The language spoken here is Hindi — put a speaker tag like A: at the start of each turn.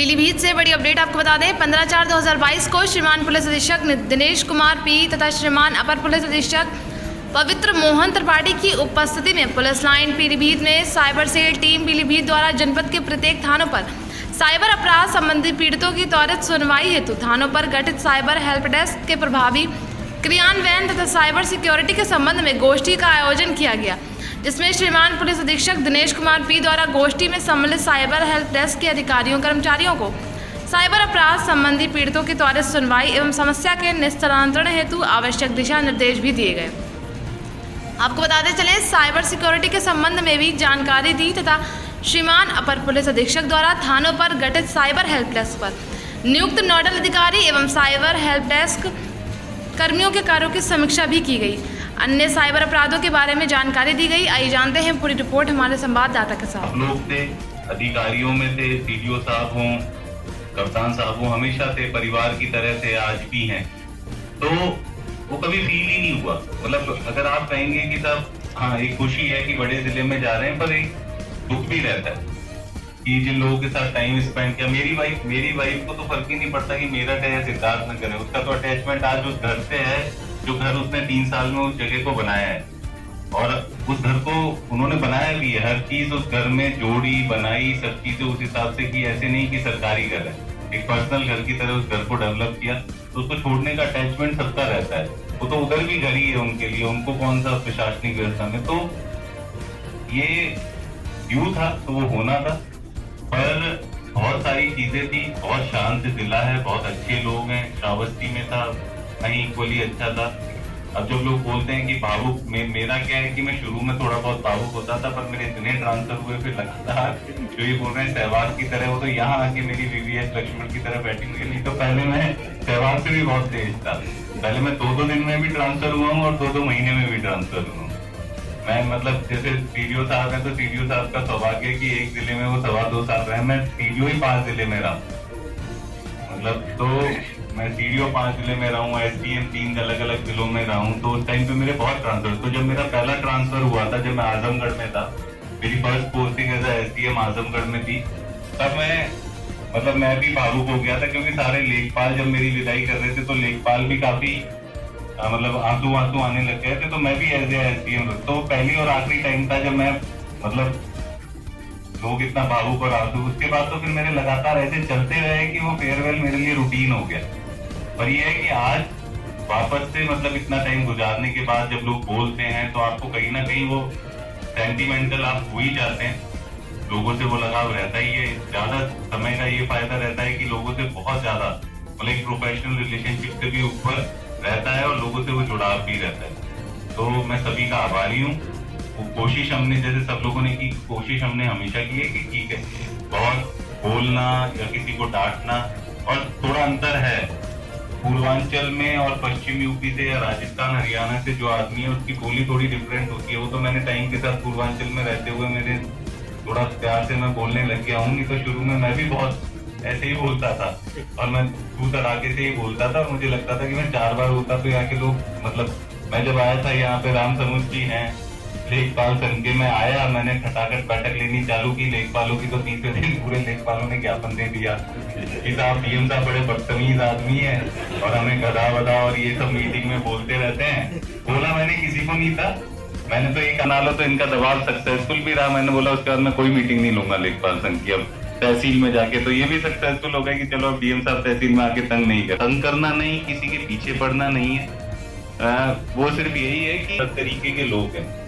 A: पीलीभीत से बड़ी अपडेट आपको बता दें, 15/4/2022 को श्रीमान पुलिस अधीक्षक दिनेश कुमार पी तथा श्रीमान अपर पुलिस अधीक्षक पवित्र मोहन त्रिपाठी की उपस्थिति में पुलिस लाइन पीलीभीत में साइबर सेल टीम पीलीभीत द्वारा जनपद के प्रत्येक थानों पर साइबर अपराध संबंधी पीड़ितों की त्वरित सुनवाई हेतु थानों पर गठित साइबर हेल्प डेस्क के प्रभावी क्रियान्वयन तथा साइबर सिक्योरिटी के संबंध में गोष्ठी का आयोजन किया गया, जिसमें श्रीमान पुलिस अधीक्षक दिनेश कुमार पी द्वारा गोष्ठी में सम्मिलित साइबर हेल्प डेस्क के अधिकारियों कर्मचारियों को साइबर अपराध संबंधी पीड़ितों की त्वरित सुनवाई एवं समस्या के निस्तारण हेतु आवश्यक दिशा निर्देश भी दिए गए। आपको बताते चले, साइबर सिक्योरिटी के संबंध में भी जानकारी दी तथा श्रीमान अपर पुलिस अधीक्षक द्वारा थानों पर गठित साइबर हेल्प डेस्क पर नियुक्त नोडल अधिकारी एवं साइबर हेल्प डेस्क कर्मियों के कार्यों की समीक्षा भी की गई। अन्य साइबर अपराधों के बारे में जानकारी दी गई। आइए जानते हैं पूरी रिपोर्ट हमारे संवाददाता के साथ।
B: लोग थे, अधिकारियों में थे, सीडीओ साहब हों, कप्तान साहब हों, हमेशा थे, परिवार की तरह थे, आज भी हैं। तो वो कभी फील ही नहीं हुआ। मतलब अगर आप कहेंगे कि साहब हाँ एक खुशी है कि बड़े जिले में जा रहे हैं, पर एक दुख भी रहता है कि जिन लोगों के साथ टाइम स्पेंड किया। मेरी वाइफ को तो फर्क ही नहीं पड़ता कि मेरा है या सिद्धार्थ नगर है, उसका तो अटैचमेंट आज उस घर से है जो घर उसने 3 साल में उस जगह को बनाया है, और उस घर को उन्होंने बनाया भी है। हर चीज उस घर में जोड़ी बनाई, सब चीजें उस हिसाब से की। ऐसे नहीं कि सरकारी घर है, एक पर्सनल घर की तरह उस घर को डेवलप किया। तो उसको छोड़ने का अटैचमेंट सबका रहता है। वो तो उधर भी घर ही है उनके लिए, उनको कौन सा प्रशासनिक व्यवस्था में। तो ये ड्यू था तो वो होना था, पर बहुत सारी चीजें थी। बहुत शांत जिला है, बहुत अच्छे लोग हैं। श्रावस्ती में था, कहीं इक्वली अच्छा था। अब जब लोग बोलते हैं कि भावुक, मेरा क्या है कि मैं शुरू में थोड़ा बहुत भावुक होता था, पर मेरे इतने ट्रांसफर हुए फिर लगातार जो ये बोल रहे हैं सहवाग की तरह, वो तो यहाँ आके मेरी वीवीएस लक्ष्मण की तरह बैठी हुई। नहीं तो पहले मैं सहवाग से भी बहुत तेज था। पहले मैं 2-2 दिन में भी ट्रांसफर हुआ हूँ और 2-2 महीने में भी ट्रांसफर हुआ हूँ। मैं मतलब जैसे सीडीओ साहब है तो सीडीओ साहब का सौभाग्य कि एक जिले में वो 2.25 साल रहे। मैं सीडीओ ही 5 जिले में रहा, मतलब तो मैं सीडीओ 5 जिले में रहा हूँ, एसडीएम 3 अलग अलग जिलों में रहा हूँ। तो उस टाइम पे मेरे बहुत ट्रांसफर। तो जब मेरा पहला ट्रांसफर हुआ था, जब मैं आजमगढ़ में था, मेरी first posting as SDM Azamgarh में थी, तब मैं भी भावुक हो गया था, क्योंकि सारे लेखपाल जब मेरी विदाई कर रहे थे तो लेखपाल भी काफी मतलब आंसू आने लग गए थे। तो मैं भी एज एसडीएम, तो पहली और आखिरी टाइम था जब मैं मतलब लोग इतना भावुक और आंसू। उसके बाद तो फिर मेरे लगातार ऐसे चलते रहे कि वो फेयरवेल मेरे लिए रूटीन हो गया। पर ये है कि आज वापस से मतलब इतना टाइम गुजारने के बाद जब लोग बोलते हैं तो आपको कहीं ना कहीं वो सेंटिमेंटल आप हो ही जाते हैं। लोगों से वो लगाव रहता ही है। ज्यादा समय का ये फायदा रहता है कि लोगों से बहुत ज्यादा मतलब एक प्रोफेशनल रिलेशनशिप से भी ऊपर रहता है और लोगों से वो जुड़ाव भी रहता है। तो मैं सभी का आभारी हूँ। कोशिश हमने, जैसे सब लोगों ने की, कोशिश हमने हमेशा की है कि ठीक है, बहुत बोलना या किसी को डांटना, और थोड़ा अंतर है पूर्वांचल में और पश्चिम यूपी से या राजस्थान हरियाणा से जो आदमी है उसकी बोली थोड़ी डिफरेंट होती है। वो तो मैंने टाइम के साथ पूर्वांचल में रहते हुए मेरे थोड़ा प्यार से मैं बोलने लग गया हूँ। नहीं तो शुरू में मैं भी बहुत ऐसे ही बोलता था और मैं तू तड़ाके से ही बोलता था, और मुझे लगता था कि मैं 4 बार बोलता तो यहाँ के लोग, मतलब मैं जब आया था यहाँ पे राम समुद्र जी हैं लेखपाल संघ के, मैं आया, मैंने खटाखट बैठक लेनी चालू की लेखपालों की, तो 3 दिन पूरे लेखपालों ने ज्ञापन दे दिया कि साहब डीएम साहब बड़े बदतमीज आदमी है और हमें गधा वधा और ये सब मीटिंग में बोलते रहते हैं। बोला मैंने किसी को नहीं था, मैंने तो एक अनालो तो इनका दबाव सक्सेसफुल भी रहा। मैंने बोला उसके बाद मैं कोई मीटिंग नहीं लूंगा लेखपाल संघ की। अब तहसील में जाके तो ये भी सक्सेसफुल हो गया कि चलो अब डीएम साहब तहसील में आके तंग नहीं कर, तंग करना नहीं, किसी के पीछे पड़ना नहीं है। वो सिर्फ यही है कि हर तरीके के लोग हैं।